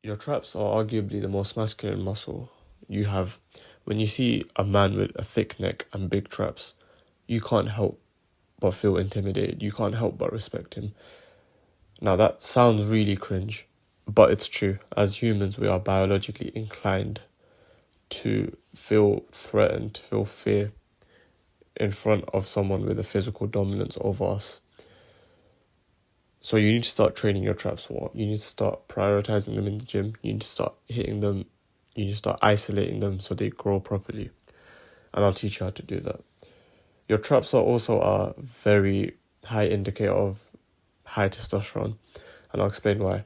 Your traps are arguably the most masculine muscle you have. When you see a man with a thick neck and big traps, you can't help but feel intimidated. You can't help but respect him. Now that sounds really cringe, but it's true. As humans, we are biologically inclined to feel threatened, to feel fear in front of someone with a physical dominance over us. So you need to start training your traps more. You need to start prioritizing them in the gym. You need to start hitting them. You need to start isolating them so they grow properly. And I'll teach you how to do that. Your traps are also a very high indicator of high testosterone. And I'll explain why.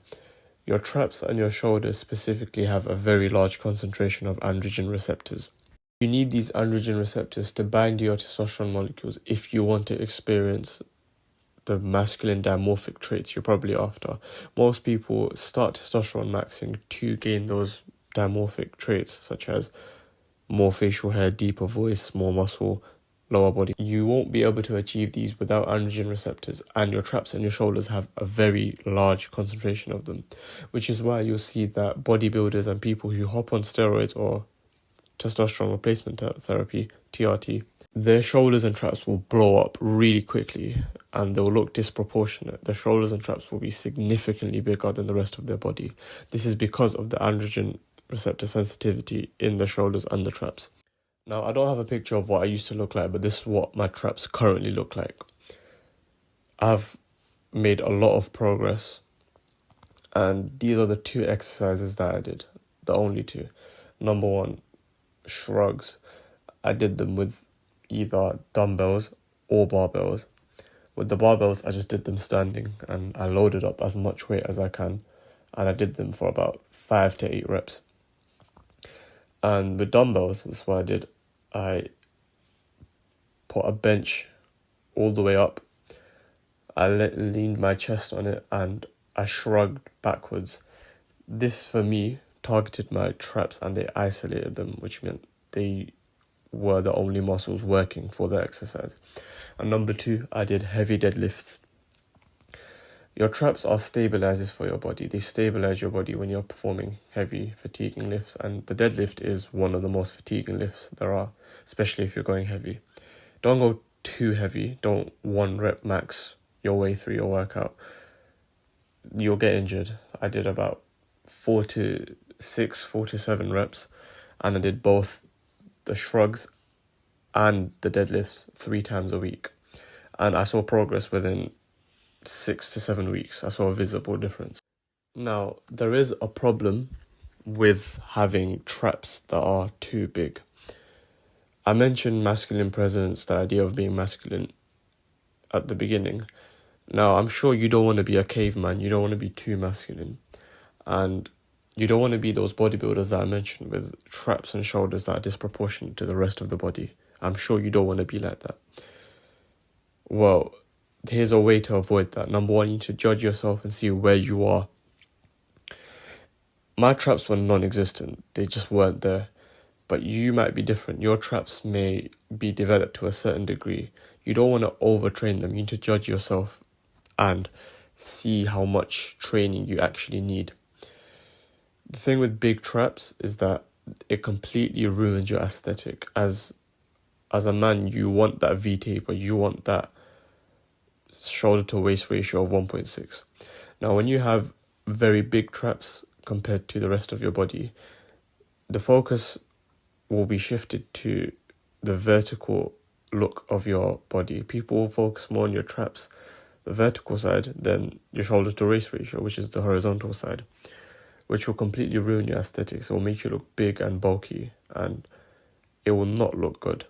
Your traps and your shoulders specifically have a very large concentration of androgen receptors. You need these androgen receptors to bind to your testosterone molecules if you want to experience the masculine dimorphic traits you're probably after. Most people start testosterone maxing to gain those dimorphic traits, such as more facial hair, deeper voice, more muscle, lower body. You won't be able to achieve these without androgen receptors, and your traps and your shoulders have a very large concentration of them, which is why you'll see that bodybuilders and people who hop on steroids or testosterone replacement therapy, TRT, their shoulders and traps will blow up really quickly and they'll look disproportionate. The shoulders and traps will be significantly bigger than the rest of their body. This is because of the androgen receptor sensitivity in the shoulders and the traps. Now, I don't have a picture of what I used to look like, but this is what my traps currently look like. I've made a lot of progress, and these are the two exercises that I did, the only two. Number one, shrugs. I did them with either dumbbells or barbells. With the barbells, I just did them standing and I loaded up as much weight as I can, and I did them for about 5 to 8 reps. And with dumbbells, that's what I did. I put a bench all the way up. I leaned my chest on it and I shrugged backwards. This, for me, targeted my traps and they isolated them, which meant they were the only muscles working for the exercise. And number two, I did heavy deadlifts. Your traps are stabilizers for your body. They stabilize your body when you're performing heavy, fatiguing lifts. And the deadlift is one of the most fatiguing lifts there are, especially if you're going heavy. Don't go too heavy. Don't 1 rep max your way through your workout. You'll get injured. I did about 4 to 7 reps, and I did both the shrugs and the deadlifts 3 times a week. And I saw progress within 6 to 7 weeks. I saw a visible difference. Now, there is a problem with having traps that are too big. I mentioned masculine presence, the idea of being masculine at the beginning. Now, I'm sure you don't want to be a caveman. You don't want to be too masculine. And you don't want to be those bodybuilders that I mentioned with traps and shoulders that are disproportionate to the rest of the body. I'm sure you don't want to be like that. Well, here's a way to avoid that. Number one, you need to judge yourself and see where you are. My traps were non-existent. They just weren't there. But you might be different. Your traps may be developed to a certain degree. You don't want to overtrain them. You need to judge yourself and see how much training you actually need. The thing with big traps is that it completely ruins your aesthetic. As a man, you want that V-taper. You want that shoulder to waist ratio of 1.6. Now, when you have very big traps compared to the rest of your body, the focus will be shifted to the vertical look of your body. People will focus more on your traps, the vertical side, than your shoulder to waist ratio, which is the horizontal side, which will completely ruin your aesthetics. It will make you look big and bulky, and it will not look good.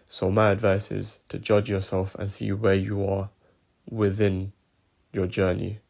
So my advice is to judge yourself and see where you are within your journey